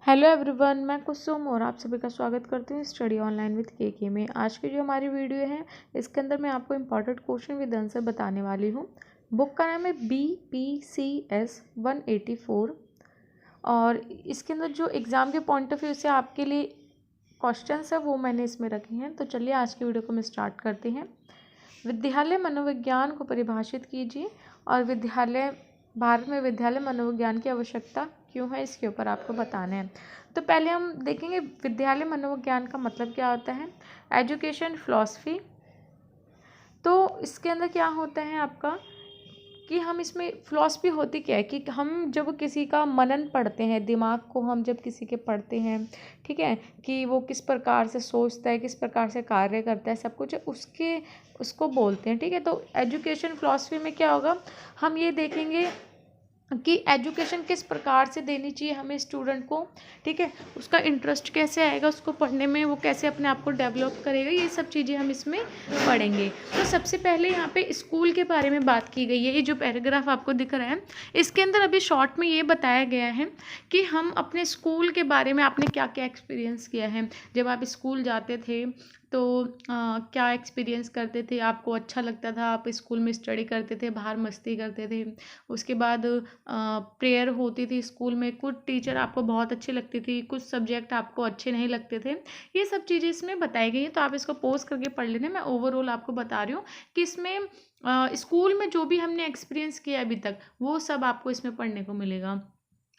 Hello everyone, मैं कुसुम और आप सभी का स्वागत करती हूँ स्टडी ऑनलाइन विद के में। आज की जो हमारी वीडियो है इसके अंदर मैं आपको इम्पॉर्टेंट क्वेश्चन विद आंसर बताने वाली हूँ। बुक का नाम है BPCS 184 और इसके अंदर जो एग्ज़ाम के पॉइंट ऑफ व्यू से आपके लिए क्वेश्चंस है वो मैंने इसमें रखे हैं। तो चलिए आज की वीडियो को हम स्टार्ट करते हैं। विद्यालय मनोविज्ञान को परिभाषित कीजिए और भारत में विद्यालय मनोविज्ञान की आवश्यकता क्यों है, इसके ऊपर आपको बताना है। तो पहले हम देखेंगे विद्यालय मनोविज्ञान का मतलब क्या होता है। एजुकेशन फिलॉसफी, तो इसके अंदर क्या होता है आपका कि हम इसमें फिलॉसफी होती क्या है कि हम जब किसी का मनन पढ़ते हैं, दिमाग को हम जब किसी के पढ़ते हैं, ठीक है, कि वो किस प्रकार से सोचता है, किस प्रकार से कार्य करता है, सब कुछ उसको बोलते हैं। ठीक है, तो एजुकेशन फिलॉसफी में क्या होगा, हम ये देखेंगे कि एजुकेशन किस प्रकार से देनी चाहिए हमें स्टूडेंट को। ठीक है, उसका इंटरेस्ट कैसे आएगा उसको पढ़ने में, वो कैसे अपने आप को डेवलप करेगा, ये सब चीज़ें हम इसमें पढ़ेंगे। तो सबसे पहले यहाँ पे स्कूल के बारे में बात की गई है। ये जो पैराग्राफ आपको दिख रहा है इसके अंदर अभी शॉर्ट में ये बताया गया है कि हम अपने स्कूल के बारे में आपने क्या क्या एक्सपीरियंस किया है। जब आप स्कूल जाते थे तो क्या एक्सपीरियंस करते थे, आपको अच्छा लगता था, आप स्कूल में स्टडी करते थे, बाहर मस्ती करते थे। उसके बाद प्रेयर होती थी स्कूल में, कुछ टीचर आपको बहुत अच्छी लगती थी, कुछ सब्जेक्ट आपको अच्छे नहीं लगते थे। ये सब चीज़ें इसमें बताई गई हैं, तो आप इसको पॉज करके पढ़ लेना। मैं ओवरऑल आपको बता रही हूँ कि इसमें स्कूल में जो भी हमने एक्सपीरियंस किया अभी तक वो सब आपको इसमें पढ़ने को मिलेगा।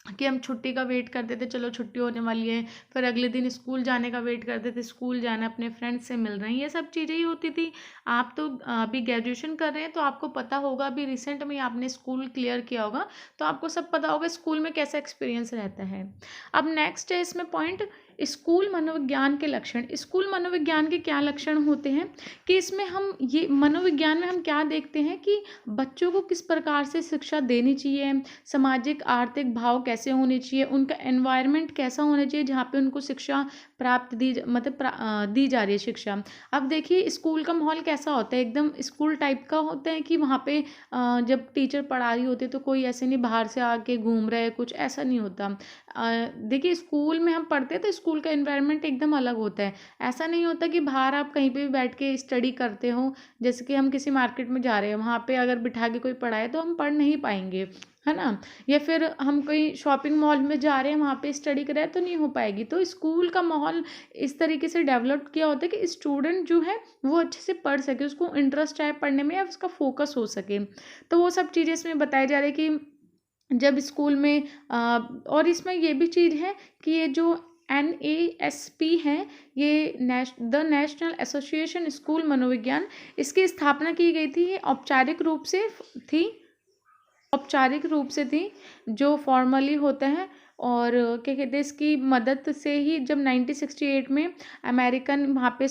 कि हम छुट्टी का वेट करते थे, चलो छुट्टी होने वाली है, फिर अगले दिन स्कूल जाने का वेट करते थे, स्कूल जाना, अपने फ्रेंड्स से मिल रहे हैं, ये सब चीज़ें ही होती थी। आप तो अभी ग्रेजुएशन कर रहे हैं तो आपको पता होगा, अभी रिसेंट में आपने स्कूल क्लियर किया होगा तो आपको सब पता होगा स्कूल में कैसा एक्सपीरियंस रहता है। अब नेक्स्ट है इसमें पॉइंट, स्कूल मनोविज्ञान के लक्षण। स्कूल मनोविज्ञान के क्या लक्षण होते हैं कि इसमें हम ये मनोविज्ञान में हम क्या देखते हैं कि बच्चों को किस प्रकार से शिक्षा देनी चाहिए, सामाजिक आर्थिक भाव कैसे होने चाहिए, उनका एनवायरनमेंट कैसा होना चाहिए जहाँ पे उनको शिक्षा प्राप्त दी जा रही है शिक्षा। अब देखिए स्कूल का माहौल कैसा होता है, एकदम स्कूल टाइप का होता है कि वहाँ पे जब टीचर पढ़ा रही होती है तो कोई ऐसे नहीं बाहर से आके घूम रहा है, कुछ ऐसा नहीं होता। देखिए स्कूल में हम पढ़ते हैं तो स्कूल का एनवायरनमेंट एकदम अलग होता है। ऐसा नहीं होता कि बाहर आप कहीं पे भी बैठ के स्टडी करते हो, जैसे कि हम किसी मार्केट में जा रहे हैं, वहाँ पे अगर बिठा के कोई पढ़ाए तो हम पढ़ नहीं पाएंगे, है ना। या फिर हम कोई शॉपिंग मॉल में जा रहे हैं, वहाँ पे स्टडी कर रहे हैं तो नहीं हो पाएगी। तो स्कूल का माहौल इस तरीके से डेवलप किया होता है कि स्टूडेंट जो है वो अच्छे से पढ़ सके, उसको इंटरेस्ट आए पढ़ने में या उसका फोकस हो सके। तो वो सब चीज़ें इसमें बताई जा रही है कि जब स्कूल में और इसमें ये भी चीज़ है कि ये जो NASP है, ये नेशनल एसोसिएशन स्कूल मनोविज्ञान, इसकी स्थापना की गई थी। ये औपचारिक रूप से थी जो फॉर्मली होता है। और क्या कहते हैं, इसकी मदद से ही जब 1968 में अमेरिकन वहाँ पे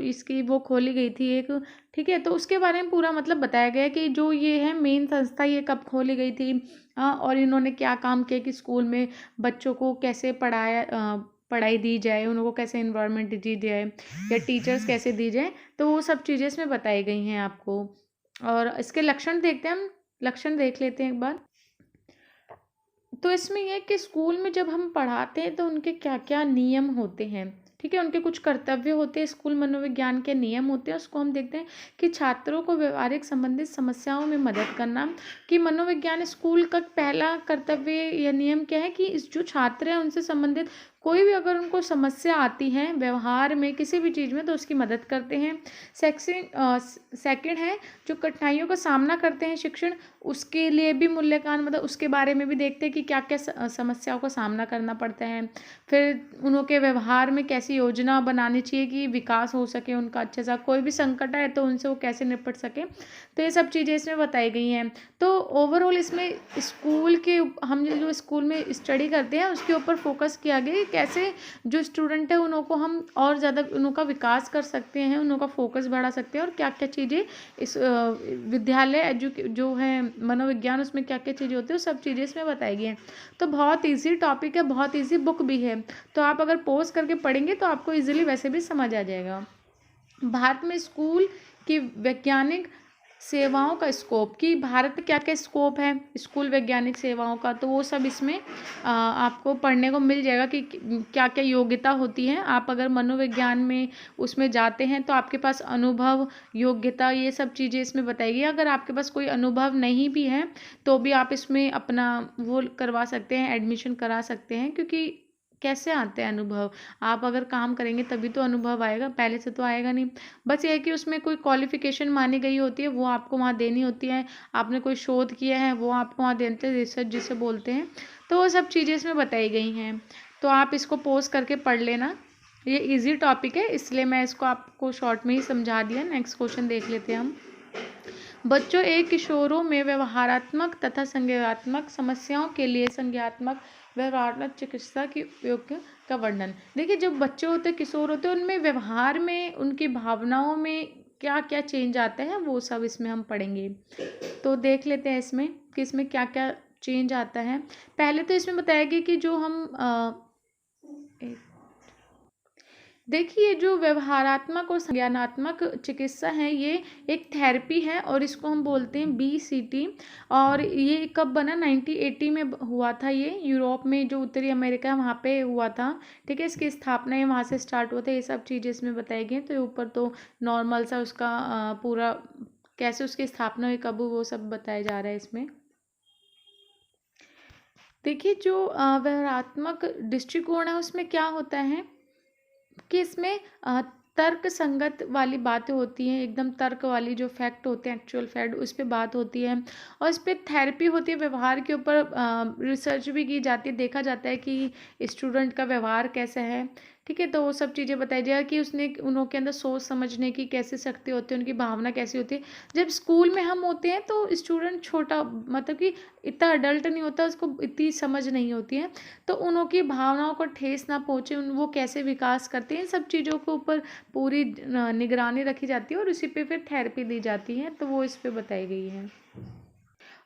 इसकी वो खोली गई थी एक। ठीक है, तो उसके बारे में पूरा मतलब बताया गया है कि जो ये है मेन संस्था, ये कब खोली गई थी, और इन्होंने क्या काम किया कि स्कूल में बच्चों को कैसे पढ़ाई दी जाए, उनको कैसे इन्वायरमेंट दी जाए या टीचर्स कैसे दी जाए। तो वो सब चीज़ें इसमें बताई गई हैं आपको। और इसके लक्षण देखते हैं, हम लक्षण देख लेते हैं एक बार। तो इसमें यह है कि स्कूल में जब हम पढ़ाते हैं तो उनके क्या क्या नियम होते हैं। ठीक है, उनके कुछ कर्तव्य होते हैं, स्कूल मनोविज्ञान के नियम होते हैं। उसको हम देखते हैं कि छात्रों को व्यवहारिक संबंधित समस्याओं में मदद करना। कि मनोविज्ञान स्कूल का पहला कर्तव्य या नियम क्या है कि इस जो छात्र हैं उनसे संबंधित कोई भी अगर उनको समस्या आती है व्यवहार में किसी भी चीज़ में तो उसकी मदद करते हैं। सेकंड है जो कठिनाइयों का सामना करते हैं शिक्षण, उसके लिए भी मूल्यांकन, मतलब उसके बारे में भी देखते हैं कि क्या क्या समस्याओं का सामना करना पड़ता है। फिर उनके व्यवहार में कैसी योजना बनानी चाहिए कि विकास हो सके उनका अच्छे सा, कोई भी संकट आए तो उनसे वो कैसे निपट सके। तो ये सब चीज़ें इसमें बताई गई हैं। तो ओवरऑल इसमें स्कूल के हम जो स्कूल में स्टडी करते हैं उसके ऊपर फोकस किया गया है, कैसे जो स्टूडेंट है उनको हम और ज़्यादा उनका विकास कर सकते हैं, उनका फोकस बढ़ा सकते हैं, और क्या क्या चीज़ें इस विद्यालय जो है मनोविज्ञान उसमें क्या क्या चीज़ें होती है वो सब चीज़ें इसमें बताई गई हैं। तो बहुत ईजी टॉपिक है, बहुत ईजी बुक भी है, तो आप अगर पॉज करके पढ़ेंगे तो आपको ईजिली वैसे भी समझ आ जाएगा। भारत में स्कूल की वैज्ञानिक सेवाओं का स्कोप, कि भारत क्या क्या स्कोप है स्कूल वैज्ञानिक सेवाओं का, तो वो सब इसमें आपको पढ़ने को मिल जाएगा कि क्या क्या योग्यता होती है। आप अगर मनोविज्ञान में उसमें जाते हैं तो आपके पास अनुभव, योग्यता, ये सब चीज़ें इसमें बताएगी। अगर आपके पास कोई अनुभव नहीं भी है तो भी आप इसमें अपना वो करवा सकते हैं, एडमिशन करा सकते हैं, क्योंकि कैसे आते हैं अनुभव, आप अगर काम करेंगे तभी तो अनुभव आएगा, पहले से तो आएगा नहीं। बस ये है कि उसमें कोई क्वालिफिकेशन मानी गई होती है, वो आपको वहाँ देनी होती है। आपने कोई शोध किया है वो आपको वहाँ देते हैं, रिसर्च जिसे बोलते हैं। तो वो सब चीज़ें इसमें बताई गई हैं, तो आप इसको पोज करके पढ़ लेना। ये इजी टॉपिक है इसलिए मैं इसको आपको शॉर्ट में ही समझा दिया। नेक्स्ट क्वेश्चन देख लेते हैं हम। बच्चों एक किशोरों में व्यवहारात्मक तथा संज्ञानात्मक समस्याओं के लिए संज्ञानात्मक व्यवहारात्मक चिकित्सा की उपयोग का वर्णन। देखिए, जब बच्चे होते हैं, किशोर होते हैं, उनमें व्यवहार में, उनकी भावनाओं में क्या क्या चेंज आते हैं वो सब इसमें हम पढ़ेंगे। तो देख लेते हैं इसमें कि इसमें क्या क्या चेंज आता है। पहले तो इसमें बताया गया कि जो हम देखिए, जो व्यवहारात्मक और संज्ञानात्मक चिकित्सा है ये एक थेरेपी है और इसको हम बोलते हैं BCT। और ये कब बना? 1980 में हुआ था। ये यूरोप में, जो उत्तरी अमेरिका है वहाँ पे हुआ था। ठीक है, इसकी स्थापना ये वहाँ से स्टार्ट हुआ था। ये सब चीज़ें इसमें बताई गई हैं। तो ये ऊपर तो नॉर्मल सा उसका पूरा कैसे उसकी स्थापना हुई, कब, वो सब बताया जा रहा है इसमें। देखिए, जो व्यवहारात्मक दृष्टिकोण है उसमें क्या होता है कि इसमें तर्क संगत वाली बातें होती हैं, एकदम तर्क वाली, जो फैक्ट होते हैं, एक्चुअल फैक्ट, उस पे बात होती है। और इस पे थेरेपी होती है, व्यवहार के ऊपर रिसर्च भी की जाती है, देखा जाता है कि स्टूडेंट का व्यवहार कैसा है। ठीक है, तो वो सब चीज़ें बताई जाए कि उनके अंदर सोच समझने की कैसी शक्ति होती है, उनकी भावना कैसी होती है। जब स्कूल में हम होते हैं तो स्टूडेंट छोटा, मतलब कि इतना अडल्ट नहीं होता, उसको इतनी समझ नहीं होती है, तो उनकी भावनाओं को ठेस ना पहुँचे, वो कैसे विकास करते हैं, इन सब चीज़ों के ऊपर पूरी निगरानी रखी जाती है और उसी पे फिर थेरेपी दी जाती है। तो वो इस पे बताई गई है।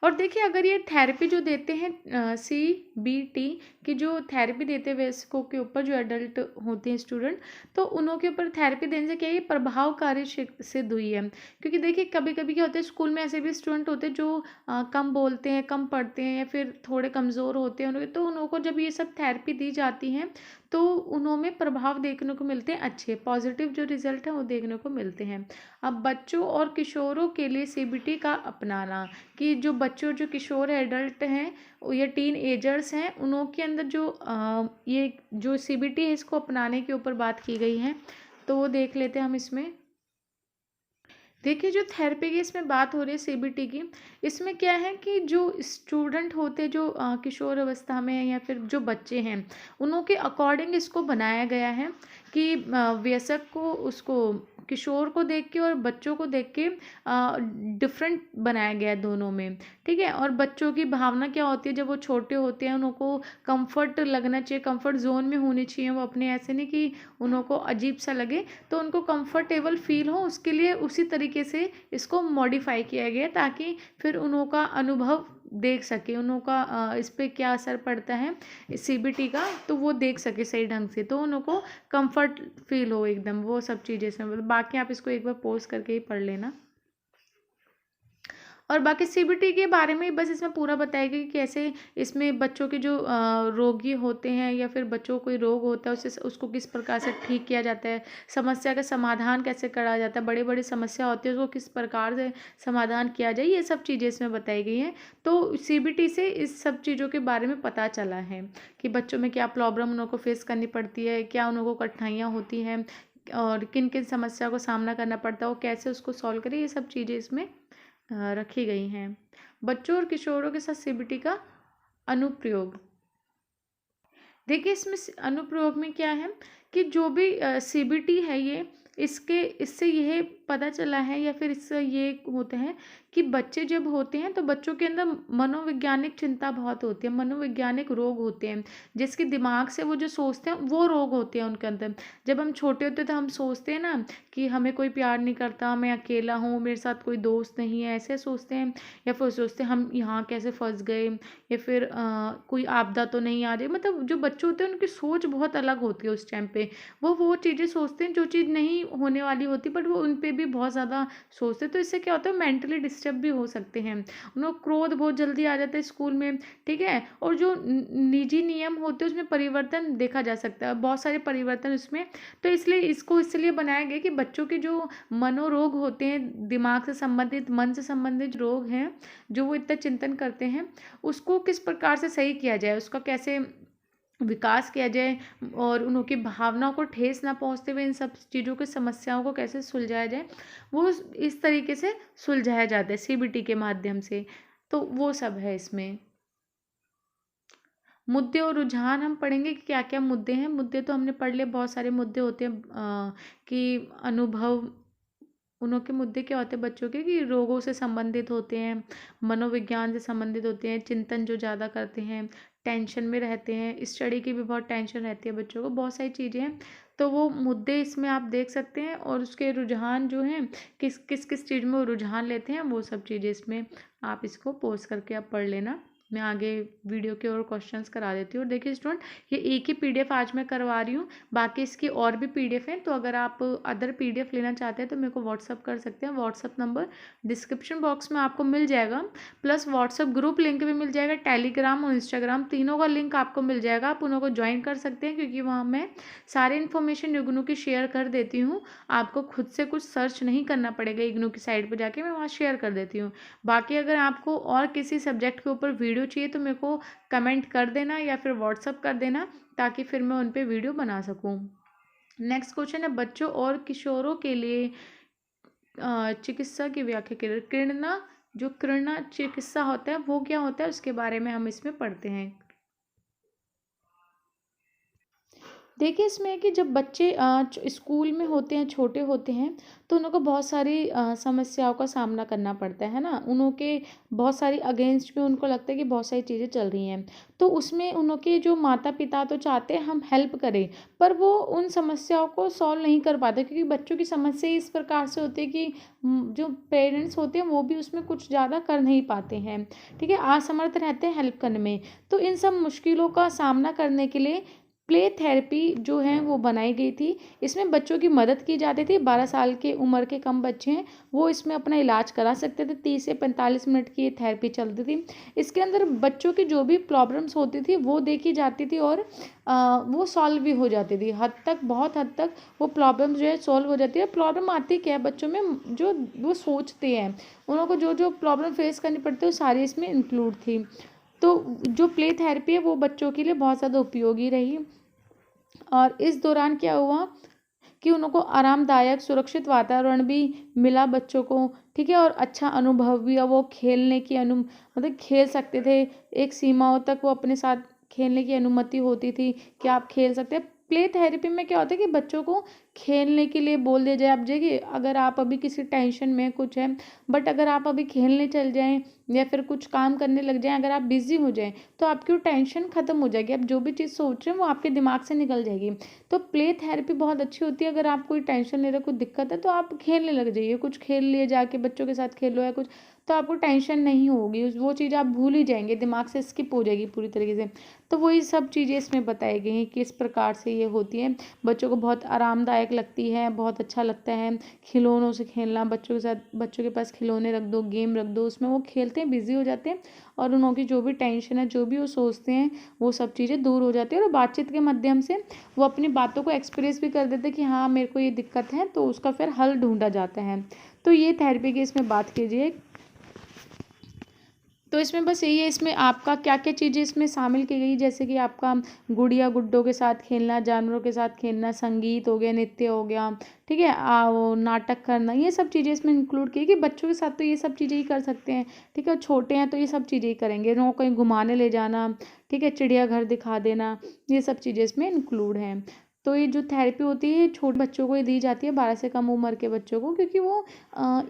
और देखिए, अगर ये थेरेपी जो देते हैं CBT की जो थेरेपी देते हैं वयस्कों के ऊपर, जो एडल्ट होते हैं स्टूडेंट, तो उन्हों के ऊपर थेरेपी देने से क्या ये प्रभावकारी सिद्ध हुई है। क्योंकि देखिए, कभी कभी क्या होता है, स्कूल में ऐसे भी स्टूडेंट होते हैं जो कम बोलते हैं, कम पढ़ते हैं, या फिर थोड़े कमज़ोर होते हैं उनके, तो उनको जब ये सब थेरेपी दी जाती है तो उनमें प्रभाव देखने को मिलते हैं, अच्छे पॉजिटिव जो रिजल्ट है वो देखने को मिलते हैं। अब बच्चों और किशोरों के लिए CBT का अपनाना, कि जो बच्चे और जो किशोर एडल्ट हैं या टीन एजर्स हैं, उनके अंदर जो ये जो CBT है इसको अपनाने के ऊपर बात की गई है। तो वो देख लेते हैं हम इसमें। देखिए, जो थेरेपी की इसमें बात हो रही है CBT की, इसमें क्या है कि जो स्टूडेंट होते हैं, जो किशोर अवस्था में या फिर जो बच्चे हैं, उनके अकॉर्डिंग इसको बनाया गया है कि वयस्क को, उसको किशोर को देख के और बच्चों को देख के डिफरेंट बनाया गया है दोनों में। ठीक है, और बच्चों की भावना क्या होती है जब वो छोटे होते हैं, उनको कंफर्ट लगना चाहिए, कंफर्ट जोन में होनी चाहिए वो अपने, ऐसे नहीं कि उनको अजीब सा लगे, तो उनको कंफर्टेबल फील हो, उसके लिए उसी तरीके से इसको मॉडिफाई किया गया ताकि फिर उनका अनुभव देख सके, उनका इस पर क्या असर पड़ता है CBT का, तो वो देख सके सही ढंग से, तो उनको कंफर्ट फील हो एकदम, वो सब चीज़ें इसमें। बाकी आप इसको एक बार पॉज करके ही पढ़ लेना। और बाकी CBT के बारे में बस इसमें पूरा बताया गया कि कैसे इसमें बच्चों के जो रोगी होते हैं या फिर बच्चों को कोई रोग होता है उसको किस प्रकार से ठीक किया जाता है, समस्या का समाधान कैसे करा जाता है, बड़ी बड़ी समस्या होती है उसको किस प्रकार से समाधान किया जाए, ये सब चीज़ें इसमें बताई गई हैं। तो CBT से इस सब चीज़ों के बारे में पता चला है कि बच्चों में क्या प्रॉब्लम उनको फेस करनी पड़ती है, क्या उनको कठिनाइयाँ होती हैं और किन किन समस्या को सामना करना पड़ता है, वो कैसे उसको सॉल्व करें, ये सब चीज़ें इसमें रखी गई हैं। बच्चों और किशोरों के साथ CBT का अनुप्रयोग। देखिए, इसमें अनुप्रयोग में क्या है कि जो भी CBT है ये, इससे यह पता चला है या फिर इससे ये होता है कि बच्चे जब होते हैं तो बच्चों के अंदर मनोवैज्ञानिक चिंता बहुत होती है, मनोवैज्ञानिक रोग होते हैं, जिसके दिमाग से वो जो सोचते हैं वो रोग होते हैं उनके अंदर। जब हम छोटे होते हैं तो हम सोचते हैं ना कि हमें कोई प्यार नहीं करता, मैं अकेला हूँ, मेरे साथ कोई दोस्त नहीं है, ऐसे सोचते हैं। या फिर सोचते हैं हम यहाँ कैसे फंस गए, या फिर कोई आपदा तो नहीं आ रही। मतलब जो बच्चे होते हैं उनकी सोच बहुत अलग होती है उस टाइम पे, वो चीज़ें सोचते हैं जो चीज़ नहीं होने वाली होती, बट वो उन पे भी बहुत ज़्यादा सोचते हैं, तो इससे क्या होता है मेंटली डिस्टर्ब भी हो सकते हैं। उनको क्रोध बहुत जल्दी आ जाता है स्कूल में, ठीक है। और जो निजी नियम होते हैं उसमें परिवर्तन देखा जा सकता है, बहुत सारे परिवर्तन उसमें। तो इसलिए इसको इसलिए बनाया गया कि बच्चों के जो मनोरोग होते हैं, दिमाग से संबंधित, मन से संबंधित रोग हैं जो वो इतना चिंतन करते हैं, उसको किस प्रकार से सही किया जाए, उसका कैसे विकास किया जाए और उनकी भावनाओं को ठेस ना पहुंचते हुए इन सब चीज़ों की समस्याओं को कैसे सुलझाया जाए, वो इस तरीके से सुलझाया जाता है सीबीटी के माध्यम से। तो वो सब है इसमें। मुद्दे और रुझान हम पढ़ेंगे कि क्या क्या मुद्दे हैं। मुद्दे तो हमने पढ़ लिए, बहुत सारे मुद्दे होते हैं कि अनुभव, उनके मुद्दे क्या होते हैं बच्चों के, कि रोगों से संबंधित होते हैं, मनोविज्ञान से संबंधित होते हैं, चिंतन जो ज़्यादा करते हैं, टेंशन में रहते हैं, स्टडी की भी बहुत टेंशन रहती है बच्चों को, बहुत सारी चीज़ें हैं। तो वो मुद्दे इसमें आप देख सकते हैं, और उसके रुझान जो हैं, किस किस किस चीज़ में वो रुझान लेते हैं, वो सब चीज़ें इसमें आप इसको पोस्ट करके आप पढ़ लेना। मैं आगे वीडियो के और क्वेश्चंस करा देती हूँ। और देखिए स्टूडेंट, ये एक ही पीडीएफ आज मैं करवा रही हूँ, बाकी इसकी और भी पीडीएफ हैं। तो अगर आप अदर पीडीएफ लेना चाहते हैं तो मेरे को व्हाट्सअप कर सकते हैं। व्हाट्सअप नंबर डिस्क्रिप्शन बॉक्स में आपको मिल जाएगा, प्लस व्हाट्सअप ग्रुप लिंक भी मिल जाएगा, टेलीग्राम और इंस्टाग्राम तीनों का लिंक आपको मिल जाएगा। आप उन्हों को ज्वाइन कर सकते हैं, क्योंकि वहाँ मैं सारी इन्फॉर्मेशन इग्नू की शेयर कर देती हूँ। आपको खुद से कुछ सर्च नहीं करना पड़ेगा, इग्नू की साइट पर जाके मैं वहाँ शेयर कर देती हूँ। बाकी अगर आपको और किसी सब्जेक्ट के ऊपर वीडियो चाहिए तो मेरे को कमेंट कर देना या फिर व्हाट्सअप कर देना, ताकि फिर मैं उन पर वीडियो बना सकूँ। नेक्स्ट क्वेश्चन है, बच्चों और किशोरों के लिए चिकित्सा की व्याख्या करें। किरणा, जो किरणा चिकित्सा होता है वो क्या होता है, उसके बारे में हम इसमें पढ़ते हैं। देखिए इसमें है कि जब बच्चे स्कूल में होते हैं, छोटे होते हैं, तो उनको बहुत सारी समस्याओं का सामना करना पड़ता है ना। उनके बहुत सारी अगेंस्ट में उनको लगता है कि बहुत सारी चीज़ें चल रही हैं, तो उसमें उनके जो माता पिता तो चाहते हैं हम हेल्प करें, पर वो उन समस्याओं को सॉल्व नहीं कर पाते, क्योंकि बच्चों की समस्या इस प्रकार से होती है कि जो पेरेंट्स होते हैं वो भी उसमें कुछ ज़्यादा कर नहीं पाते हैं, ठीक है, असमर्थ रहते हैं हेल्प करने में। तो इन सब मुश्किलों का सामना करने के लिए प्ले थेरेपी जो है वो बनाई गई थी। इसमें बच्चों की मदद की जाती थी। 12 साल की उम्र के कम बच्चे हैं वो इसमें अपना इलाज करा सकते थे। 30 से 45 मिनट की ये थेरेपी चलती थी। इसके अंदर बच्चों की जो भी प्रॉब्लम्स होती थी वो देखी जाती थी, और वो सॉल्व भी हो जाती थी हद तक, बहुत हद तक वो प्रॉब्लम जो है सॉल्व हो जाती है। प्रॉब्लम आती क्या है बच्चों में, जो वो सोचते हैं, उनको जो जो प्रॉब्लम फेस करनी पड़ती है वो सारी इसमें इंक्लूड थी। तो जो प्ले थेरेपी है वो बच्चों के लिए बहुत ज़्यादा उपयोगी रही। और इस दौरान क्या हुआ कि उनको आरामदायक सुरक्षित वातावरण भी मिला बच्चों को, ठीक है, और अच्छा अनुभव भी हुआ। वो खेलने की मतलब खेल सकते थे, एक सीमाओं तक वो अपने साथ खेलने की अनुमति होती थी कि आप खेल सकते हैं। प्ले थेरेपी में क्या होता है कि बच्चों को खेलने के लिए बोल दिया जाए। अब देखिए अगर आप अभी किसी टेंशन में कुछ है, बट अगर आप अभी खेलने चल जाएं या फिर कुछ काम करने लग जाएं, अगर आप बिजी हो जाएं तो आपकी वो टेंशन खत्म हो जाएगी। आप जो भी चीज़ सोच रहे हैं वो आपके दिमाग से निकल जाएगी। तो प्ले थेरेपी बहुत अच्छी होती है। अगर आप कोई टेंशन ले रहे, कुछ दिक्कत है, तो आप खेलने लग जाइए, कुछ खेल लिए जाके बच्चों के साथ खेलो या कुछ, तो आपको टेंशन नहीं होगी, वो चीज़ आप भूल ही जाएंगे, दिमाग से स्किप हो जाएगी पूरी तरीके से। तो वही सब चीज़ें इसमें बताई गई हैं कि इस प्रकार से ये होती हैं। बच्चों को बहुत आरामदायक लगती है, बहुत अच्छा लगता है खिलौनों से खेलना। बच्चों के साथ, बच्चों के पास खिलौने रख दो, गेम रख दो, उसमें वो खेलते हैं, बिजी हो जाते हैं, और उनकी जो भी टेंशन है, जो भी वो सोचते हैं, वो सब चीज़ें दूर हो जाती है। और बातचीत के माध्यम से वो अपनी बातों को एक्सप्रेस भी कर देते हैं कि हाँ मेरे को ये दिक्कत है, तो उसका फिर हल ढूंढा जाता है। तो ये थेरेपी की इसमें बात कीजिए। तो इसमें बस यही है, इसमें आपका क्या क्या चीज़ें इसमें शामिल की गई, जैसे कि आपका गुड़िया गुड्डों के साथ खेलना, जानवरों के साथ खेलना, संगीत हो गया, नृत्य हो गया, ठीक है, वो नाटक करना, ये सब चीज़ें इसमें इंक्लूड की कि बच्चों के साथ तो ये सब चीज़ें ही कर सकते हैं, ठीक है, छोटे हैं तो ये सब चीज़ें ही करेंगे। उनको कहीं घुमाने ले जाना, ठीक है, चिड़ियाघर दिखा देना, ये सब चीज़ें इसमें इंक्लूड हैं। तो ये जो थेरेपी होती है छोटे बच्चों को ही दी जाती है, 12 से कम उम्र के बच्चों को, क्योंकि वो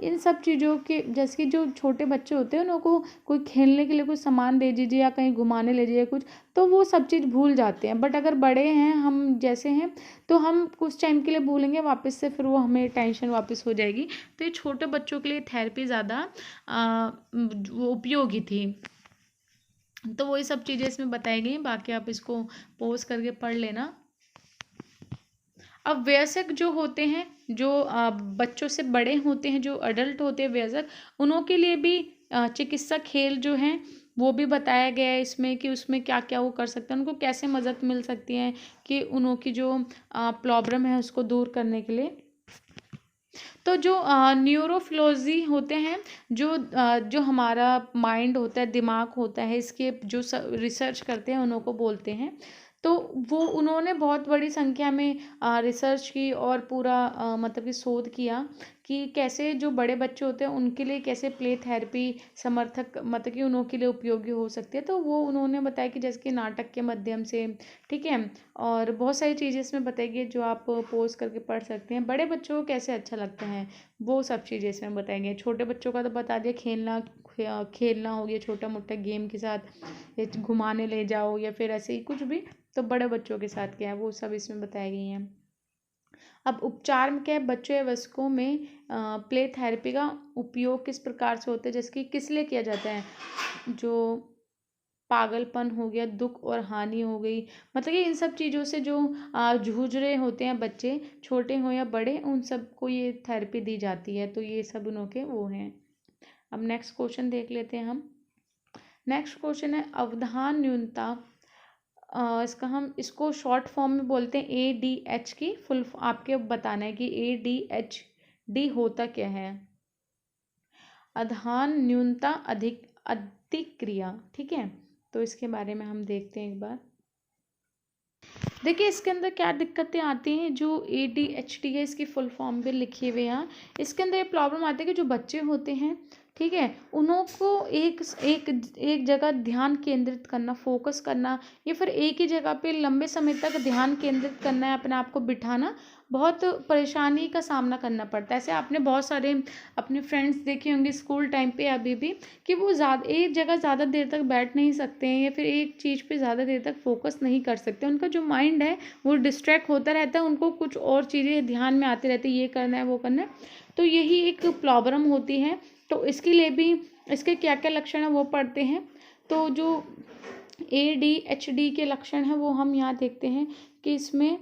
इन सब चीज़ों के, जैसे कि जो छोटे बच्चे होते हैं उनको कोई खेलने के लिए कुछ सामान दे दीजिए या कहीं घुमाने ले जाइए कुछ, तो वो सब चीज़ भूल जाते हैं। बट अगर बड़े हैं, हम जैसे हैं, तो हम कुछ टाइम के लिए भूलेंगे, वापस से फिर वो हमें टेंशन वापस हो जाएगी। तो ये छोटे बच्चों के लिए थेरेपी ज़्यादा वो उपयोगी थी। तो वही सब चीज़ें इसमें बताई गई हैं, बाकी आप इसको पॉज करके पढ़ लेना। अब वयस्क जो होते हैं, जो बच्चों से बड़े होते हैं, जो अडल्ट होते हैं वयस्क, उन्हों के लिए भी चिकित्सा खेल जो हैं वो भी बताया गया है इसमें कि उसमें क्या क्या वो कर सकते हैं, उनको कैसे मदद मिल सकती है कि उन्हों की जो प्रॉब्लम है उसको दूर करने के लिए। तो जो न्यूरोफिलोजी होते हैं, जो हमारा माइंड होता है, दिमाग होता है, इसके जो रिसर्च करते हैं उन्हों को बोलते हैं। तो वो उन्होंने बहुत बड़ी संख्या में रिसर्च की और पूरा मतलब कि शोध किया कि कैसे जो बड़े बच्चे होते हैं उनके लिए कैसे प्ले थेरेपी समर्थक मतलब कि उन्हों के लिए उपयोगी हो सकती है। तो वो उन्होंने बताया कि जैसे कि नाटक के माध्यम से, ठीक है, और बहुत सारी चीज़ें इसमें बताई गई जो आप पोज करके पढ़ सकते हैं। बड़े बच्चों को कैसे अच्छा लगता है वो सब चीज़ें इसमें बताई गई हैं। छोटे बच्चों का तो बता दिया, खेलना हो गया छोटा मोटा गेम के साथ, या घुमाने ले जाओ या फिर ऐसे ही कुछ भी। तो बड़े बच्चों के साथ क्या है वो सब इसमें बताई गई हैं। अब उपचार में क्या है, बच्चों या वयस्कों में प्ले थेरेपी का उपयोग किस प्रकार से होता है, जैसे कि किस लिए किया जाता है, जो पागलपन हो गया, दुख और हानि हो गई, मतलब कि इन सब चीज़ों से जो जूझ रहे होते हैं बच्चे, छोटे हो या बड़े, उन सबको ये थेरेपी दी जाती है। तो ये सब उनों के वो हैं। अब नेक्स्ट क्वेश्चन देख लेते हैं हम। नेक्स्ट क्वेश्चन है अवधान न्यूनता। इसको शॉर्ट फॉर्म में बोलते हैं ADH की फुल। आपके बताना है कि ADHD होता क्या है। अवधान न्यूनता अधिक्रिया, ठीक है। तो इसके बारे में हम देखते हैं एक बार। देखिए इसके अंदर क्या दिक्कतें आती हैं, जो ADHD है इसकी फुल फॉर्म भी लिखी हुई है। इसके अंदर ये प्रॉब्लम आती है कि जो बच्चे होते हैं, ठीक है, उन्हों को एक जगह ध्यान केंद्रित करना, फोकस करना, या फिर एक ही जगह पे लंबे समय तक ध्यान केंद्रित करना है, अपने आप को बिठाना, बहुत परेशानी का सामना करना पड़ता है। ऐसे आपने बहुत सारे अपने फ्रेंड्स देखे होंगे स्कूल टाइम पे अभी भी, कि वो एक जगह ज़्यादा देर तक बैठ नहीं सकते हैं, या फिर एक चीज़ पे ज़्यादा देर तक फोकस नहीं कर सकते। उनका जो माइंड है वो डिस्ट्रैक्ट होता रहता है, उनको कुछ और चीज़ें ध्यान में आती रहती है, ये करना है वो करना है। तो यही एक प्रॉब्लम होती है। तो इसके लिए भी इसके क्या क्या लक्षण है वो पढ़ते हैं। तो जो ADHD के लक्षण हैं वो हम यहाँ देखते हैं कि इसमें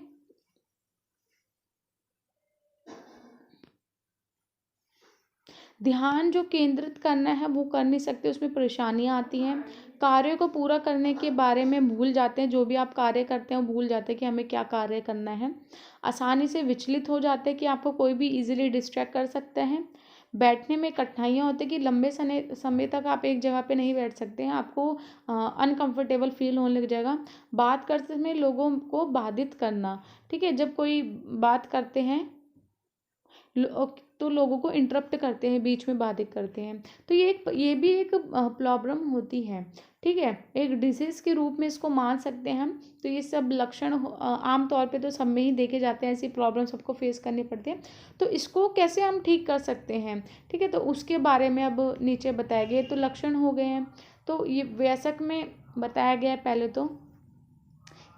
ध्यान जो केंद्रित करना है वो कर नहीं सकते, उसमें परेशानियाँ आती हैं। कार्यों को पूरा करने के बारे में भूल जाते हैं, जो भी आप कार्य करते हैं वो भूल जाते हैं कि हमें क्या कार्य करना है। आसानी से विचलित हो जाते हैं कि आपको कोई भी इजीली डिस्ट्रैक्ट कर सकता है। बैठने में कठिनाइयाँ होती है कि लंबे समय तक आप एक जगह पे नहीं बैठ सकते हैं, आपको अनकंफर्टेबल फील होने लग जाएगा। बात करते समय लोगों को बाधित करना, ठीक है, जब कोई बात करते हैं तो लोगों को इंटरप्ट करते हैं, बीच में बाधित करते हैं। तो ये भी एक प्रॉब्लम होती है, ठीक है, एक डिजीज़ के रूप में इसको मान सकते हैं हम। तो ये सब लक्षण आम तौर पे तो सब में ही देखे जाते हैं, ऐसी प्रॉब्लम सबको फेस करनी पड़ती है। तो इसको कैसे हम ठीक कर सकते हैं, ठीक है, तो उसके बारे में अब नीचे बताया गया। तो लक्षण हो गए हैं। तो ये वयस्क में बताया गया है पहले तो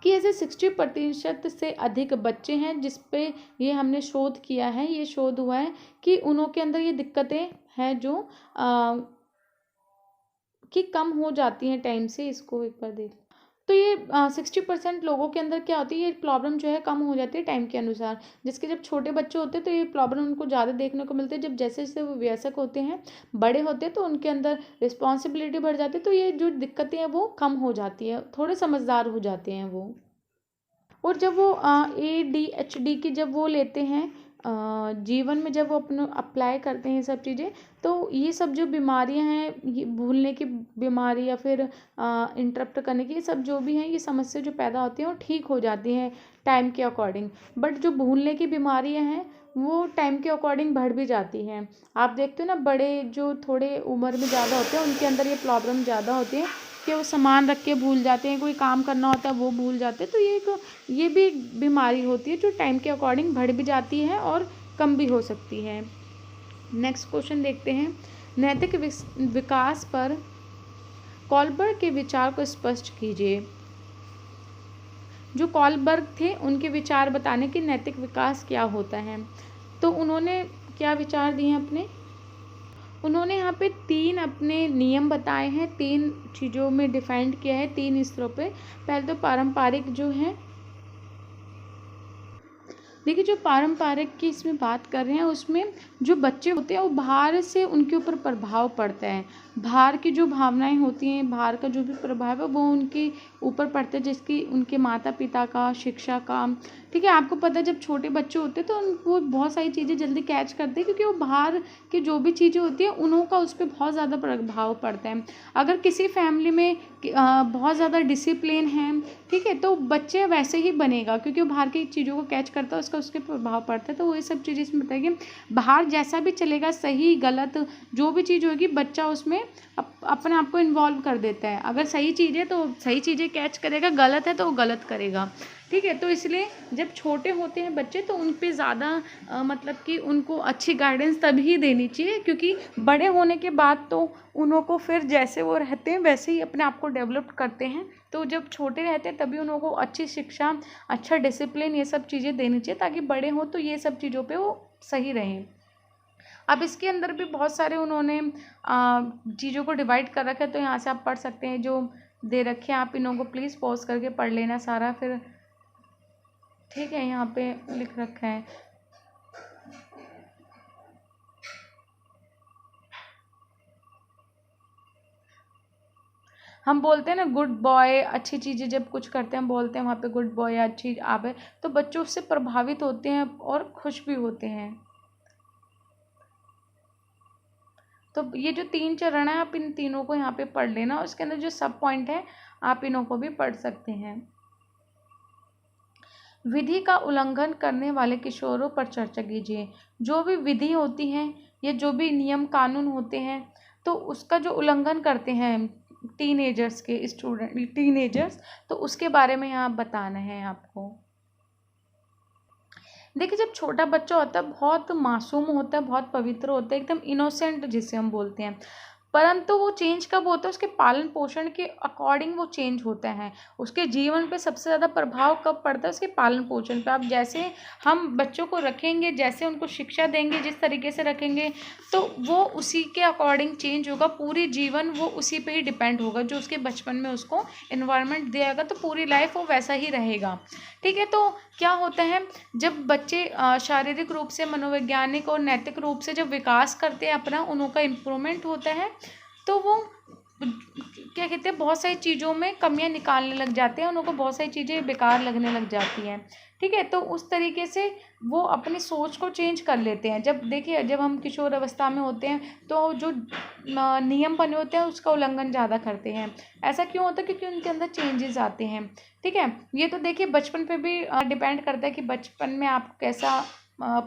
कि ऐसे 60% से अधिक बच्चे हैं जिस पे ये हमने शोध किया है, ये शोध हुआ है कि उन्हों के अंदर ये दिक्कतें हैं जो कि कम हो जाती हैं टाइम से। इसको एक बार देख, तो ये 60% लोगों के अंदर क्या होती है, ये प्रॉब्लम जो है कम हो जाती है टाइम के अनुसार। जिसके जब छोटे बच्चे होते हैं तो ये प्रॉब्लम उनको ज़्यादा देखने को मिलती है। जब जैसे जैसे वो वयस्क होते हैं, बड़े होते हैं, तो उनके अंदर रिस्पॉन्सिबिलिटी बढ़ जाती है, तो ये जो दिक्कतें हैं वो कम हो जाती है, थोड़े समझदार हो जाते हैं वो। और जब वो ADHD की जब वो लेते हैं जीवन में, जब वो अपने अप्लाई करते हैं ये सब चीज़ें, तो ये सब जो बीमारियां हैं, ये भूलने की बीमारी या फिर इंटरप्ट करने की, ये सब जो भी हैं, ये समस्या जो पैदा होती हैं वो ठीक हो जाती हैं टाइम के अकॉर्डिंग। बट जो भूलने की बीमारियां हैं वो टाइम के अकॉर्डिंग बढ़ भी जाती हैं। आप देखते हो ना, बड़े जो थोड़े उम्र में ज़्यादा होते हैं उनके अंदर ये प्रॉब्लम ज़्यादा होती है कि वो सामान रख के भूल जाते हैं, कोई काम करना होता है वो भूल जाते हैं। तो ये भी एक बीमारी होती है जो टाइम के अकॉर्डिंग बढ़ भी जाती है और कम भी हो सकती है। नेक्स्ट क्वेश्चन देखते हैं। नैतिक विकास पर कॉलबर्ग के विचार को स्पष्ट कीजिए। जो कॉलबर्ग थे उनके विचार बताने कि नैतिक विकास क्या होता है। तो उन्होंने क्या विचार दिए अपने, उन्होंने यहाँ पे 3 अपने नियम बताए हैं, 3 चीज़ों में डिफाइंड किया है, 3 स्तरों पे। पहले तो पारंपरिक जो है देखिए जो पारंपरिक की इसमें बात कर रहे हैं उसमें जो बच्चे होते हैं वो बाहर से उनके ऊपर प्रभाव पड़ता है, बाहर की जो भावनाएं होती हैं, बाहर का जो भी प्रभाव है वो उनके ऊपर पड़ता है, जिसकी उनके माता पिता का, शिक्षा का। ठीक है, आपको पता है जब छोटे बच्चे होते हैं तो वो बहुत सारी चीज़ें जल्दी कैच करते हैं, क्योंकि वो बाहर की जो भी चीज़ें होती हैं उनका उस पर बहुत ज़्यादा प्रभाव पड़ता है। अगर किसी फैमिली में बहुत ज़्यादा डिसिप्लिन है, ठीक है, तो बच्चे वैसे ही बनेगा, क्योंकि वो बाहर की चीज़ों को कैच करता है, उसका उसके प्रभाव पड़ता है। तो वो ये सब चीज़ें इसमें बताइए, बाहर जैसा भी चलेगा, सही गलत जो भी चीज़ होगी बच्चा उसमें अपने आप को इन्वॉल्व कर देता है। अगर सही चीज़ है तो सही चीज़ें कैच करेगा, गलत है तो वो गलत करेगा। ठीक है, तो इसलिए जब छोटे होते हैं बच्चे तो उन पे ज़्यादा मतलब कि उनको अच्छी गाइडेंस तभी देनी चाहिए, क्योंकि बड़े होने के बाद तो उनको फिर जैसे वो रहते हैं वैसे ही अपने आप को डेवलप करते हैं। तो जब छोटे रहते हैं तभी उनको अच्छी शिक्षा, अच्छा डिसिप्लिन, ये सब चीज़ें देनी चाहिए, ताकि बड़े हों तो ये सब चीज़ों पे वो सही रहें। अब इसके अंदर भी बहुत सारे उन्होंने चीज़ों को डिवाइड कर रखा है, तो यहाँ से आप पढ़ सकते हैं जो दे रखे हैं, आप इन्हों को प्लीज़ पॉज करके पढ़ लेना सारा फिर। ठीक है, यहाँ पे लिख रखा है। हम बोलते हैं ना गुड बॉय, अच्छी चीज़ें जब कुछ करते हैं हम बोलते हैं वहाँ पे गुड बॉय, अच्छी आप है, तो बच्चे उससे प्रभावित होते हैं और खुश भी होते हैं। तो ये जो 3 चरण है आप इन तीनों को यहाँ पे पढ़ लेना, उसके अंदर जो सब पॉइंट है आप इन्हों को भी पढ़ सकते हैं। विधि का उल्लंघन करने वाले किशोरों पर चर्चा कीजिए। जो भी विधि होती हैं या जो भी नियम कानून होते हैं तो उसका जो उल्लंघन करते हैं टीनेजर्स के स्टूडेंट, टीनेजर्स, तो उसके बारे में यहाँ बताना है आपको। देखिए जब छोटा बच्चा होता है बहुत मासूम होता है, बहुत पवित्र होता है, एकदम इनोसेंट जिसे हम बोलते हैं, परंतु वो चेंज कब होता है, उसके पालन पोषण के अकॉर्डिंग वो चेंज होता है। उसके जीवन पे सबसे ज़्यादा प्रभाव कब पड़ता है, उसके पालन पोषण पे। आप जैसे हम बच्चों को रखेंगे, जैसे उनको शिक्षा देंगे, जिस तरीके से रखेंगे तो वो उसी के अकॉर्डिंग चेंज होगा, पूरी जीवन वो उसी पे ही डिपेंड होगा। जो उसके बचपन में उसको इन्वायरमेंट दिया जाएगा तो पूरी लाइफ वो वैसा ही रहेगा। ठीक है, तो क्या होता है जब बच्चे शारीरिक रूप से, मनोवैज्ञानिक और नैतिक रूप से जब विकास करते हैं अपना, उनका इम्प्रूवमेंट होता है, तो वो क्या कहते हैं बहुत सारी चीज़ों में कमियां निकालने लग जाते हैं, उनको बहुत सारी चीज़ें बेकार लगने लग जाती हैं। ठीक है, तो उस तरीके से वो अपनी सोच को चेंज कर लेते हैं। जब देखिए जब हम किशोर अवस्था में होते हैं तो जो नियम बने होते हैं उसका उल्लंघन ज़्यादा करते हैं। ऐसा क्यों होता है, क्योंकि उनके अंदर चेंजेस आते हैं। ठीक है, ये तो देखिए बचपन पे भी डिपेंड करता है कि बचपन में आपको कैसा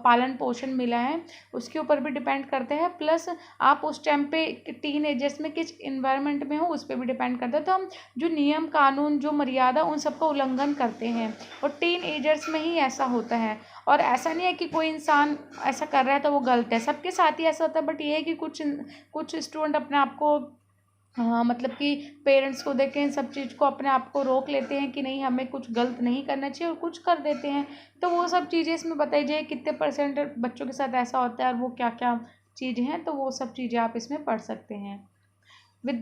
पालन पोषण मिला है, उसके ऊपर भी डिपेंड करता है। प्लस आप उस टाइम पे टीन एजर्स में किस इन्वायरमेंट में हो उस पर भी डिपेंड करता है। तो हम जो नियम कानून, जो मर्यादा, उन सबका उल्लंघन करते हैं, और टीन एजर्स में ही ऐसा होता है। और ऐसा नहीं है कि कोई इंसान ऐसा कर रहा है तो वो गलत है, सबके साथ ही ऐसा होता है। बट ये है कि कुछ स्टूडेंट अपने आप को हाँ मतलब कि पेरेंट्स को देख के इन सब चीज़ को अपने आप को रोक लेते हैं कि नहीं हमें कुछ गलत नहीं करना चाहिए, और कुछ कर देते हैं। तो वो सब चीज़ें इसमें बताई जाए कितने परसेंट बच्चों के साथ ऐसा होता है और वो क्या क्या चीज़ें हैं, तो वो सब चीज़ें आप इसमें पढ़ सकते हैं।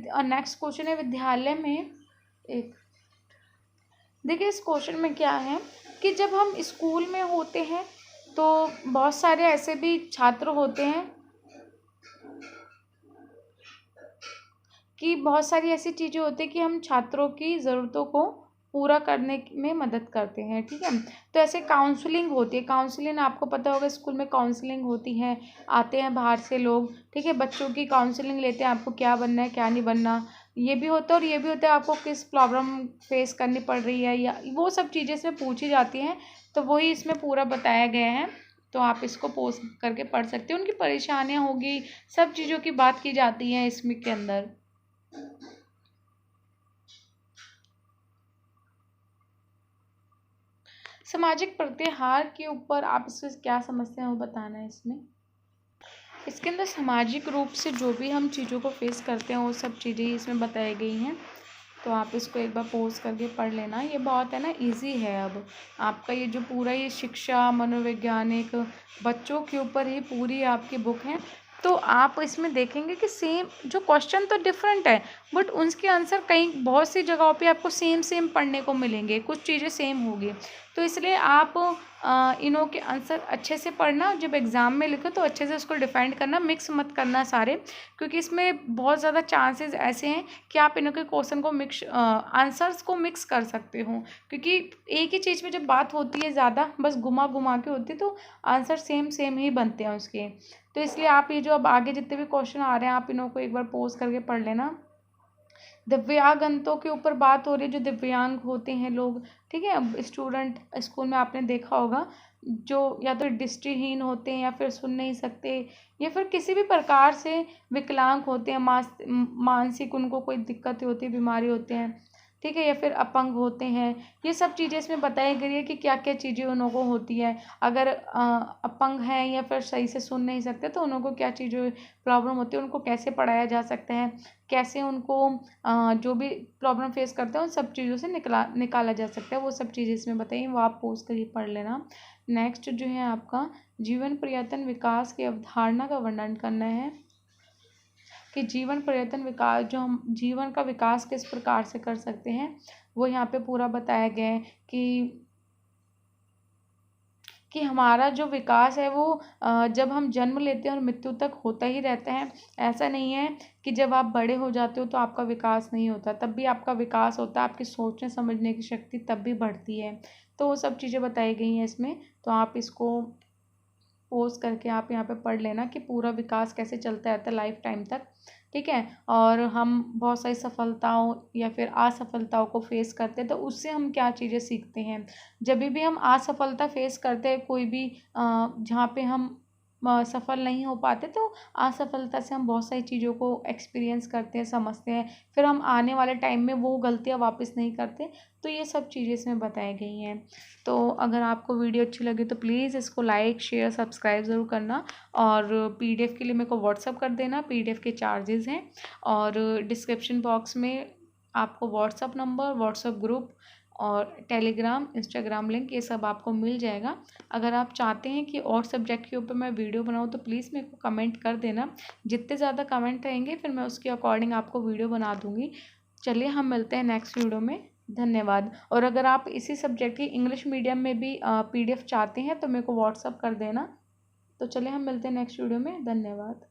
और नेक्स्ट क्वेश्चन है विद्यालय में एक। देखिए इस क्वेश्चन में क्या है कि जब हम स्कूल में होते हैं तो बहुत सारे ऐसे भी छात्र होते हैं कि बहुत सारी ऐसी चीज़ें होती हैं कि हम छात्रों की ज़रूरतों को पूरा करने में मदद करते हैं। ठीक है, तो ऐसे काउंसलिंग होती है। काउंसलिंग आपको पता होगा स्कूल में काउंसलिंग होती है, आते हैं बाहर से लोग, ठीक है, बच्चों की काउंसलिंग लेते हैं, आपको क्या बनना है क्या नहीं बनना, ये भी होता है। और ये भी होता है आपको किस प्रॉब्लम फेस करनी पड़ रही है, या वो सब चीज़ें इसमें पूछी जाती हैं। तो वही इसमें पूरा बताया गया है, तो आप इसको पोस्ट करके पढ़ सकते हो। उनकी परेशानियाँ होगी, सब चीज़ों की बात की जाती है इसमें के अंदर। सामाजिक प्रत्याहार के ऊपर आप इससे क्या समझते हैं वो बताना है इसमें। इसके अंदर सामाजिक रूप से जो भी हम चीज़ों को फेस करते हैं वो सब चीज़ें इसमें बताई गई हैं, तो आप इसको एक बार पॉज करके पढ़ लेना। ये बहुत है ना इजी है। अब आपका ये जो पूरा ये शिक्षा, मनोवैज्ञानिक, बच्चों के ऊपर ही पूरी आपकी बुक है। तो आप इसमें देखेंगे कि सेम जो क्वेश्चन तो डिफरेंट है बट उनके आंसर कई बहुत सी जगहों पे आपको सेम पढ़ने को मिलेंगे, कुछ चीज़ें सेम होगी। तो इसलिए आप इनों के आंसर अच्छे से पढ़ना, जब एग्ज़ाम में लिखो तो अच्छे से उसको डिफाइंड करना, मिक्स मत करना सारे, क्योंकि इसमें बहुत ज़्यादा चांसेस ऐसे हैं कि आप इनों के क्वेश्चन को आंसर्स को मिक्स कर सकते हो, क्योंकि एक ही चीज़ में जब बात होती है ज़्यादा बस घुमा घुमा के होती है तो आंसर सेम सेम ही बनते हैं उसके। तो इसलिए आप ये जो अब आगे जितने भी क्वेश्चन आ रहे हैं आप इनको एक बार पॉज करके पढ़ लेना। दिव्यांगतों के ऊपर बात हो रही है, जो दिव्यांग होते हैं लोग, ठीक है, अब स्टूडेंट स्कूल में आपने देखा होगा जो या तो दृष्टिहीन होते हैं या फिर सुन नहीं सकते या फिर किसी भी प्रकार से विकलांग होते हैं, मानसिक उनको कोई दिक्कत होती है, बीमारी होते हैं, ठीक है, या फिर अपंग होते हैं। ये सब चीज़ें इसमें बताई गई है कि क्या क्या चीज़ें उन लोगों को होती है। अगर अपंग हैं या फिर सही से सुन नहीं सकते तो उन लोगों को क्या चीज़ें प्रॉब्लम होती है, उनको कैसे पढ़ाया जा सकता है, कैसे उनको जो भी प्रॉब्लम फेस करते हैं उन सब चीज़ों से निकाला जा सकता है, वो सब चीज़ें इसमें बताइए, वो आप पोस्ट करके पढ़ लेना। नेक्स्ट जो है आपका जीवन पर्यटन विकास की अवधारणा का वर्णन करना है कि जीवन पर्यटन विकास, जो हम जीवन का विकास किस प्रकार से कर सकते हैं, वो यहाँ पे पूरा बताया गया है कि हमारा जो विकास है वो जब हम जन्म लेते हैं और मृत्यु तक होता ही रहता है। ऐसा नहीं है कि जब आप बड़े हो जाते हो तो आपका विकास नहीं होता, तब भी आपका विकास होता है, आपकी सोचने समझने की शक्ति तब भी बढ़ती है। तो वो सब चीज़ें बताई गई हैं इसमें, तो आप इसको पोस्ट करके आप यहाँ पे पढ़ लेना कि पूरा विकास कैसे चलता रहता है लाइफ टाइम तक, ठीक है। और हम बहुत सारी सफलताओं या फिर असफलताओं को फेस करते हैं तो उससे हम क्या चीज़ें सीखते हैं। जब भी हम असफलता फेस करते हैं कोई भी जहाँ पे हम सफल नहीं हो पाते तो असफलता से हम बहुत सारी चीज़ों को एक्सपीरियंस करते हैं, समझते हैं, फिर हम आने वाले टाइम में वो गलतियाँ वापस नहीं करते। तो ये सब चीज़ें इसमें बताई गई हैं। तो अगर आपको वीडियो अच्छी लगी तो प्लीज़ इसको लाइक शेयर सब्सक्राइब ज़रूर करना, और पीडीएफ के लिए मेरे को व्हाट्सअप कर देना, पीडीएफ के चार्जेस हैं, और डिस्क्रिप्शन बॉक्स में आपको व्हाट्सअप नंबर, व्हाट्सअप ग्रुप और टेलीग्राम इंस्टाग्राम लिंक ये सब आपको मिल जाएगा। अगर आप चाहते हैं कि और सब्जेक्ट के ऊपर मैं वीडियो बनाऊँ तो प्लीज़ मेरे को कमेंट कर देना, जितने ज़्यादा कमेंट रहेंगे फिर मैं उसके अकॉर्डिंग आपको वीडियो बना दूँगी। चलिए हम मिलते हैं नेक्स्ट वीडियो में, धन्यवाद। और अगर आप इसी सब्जेक्ट की इंग्लिश मीडियम में भी पीडीएफ चाहते हैं तो मेरे को व्हाट्सअप कर देना। तो चलिए हम मिलते हैं नेक्स्ट वीडियो में, धन्यवाद।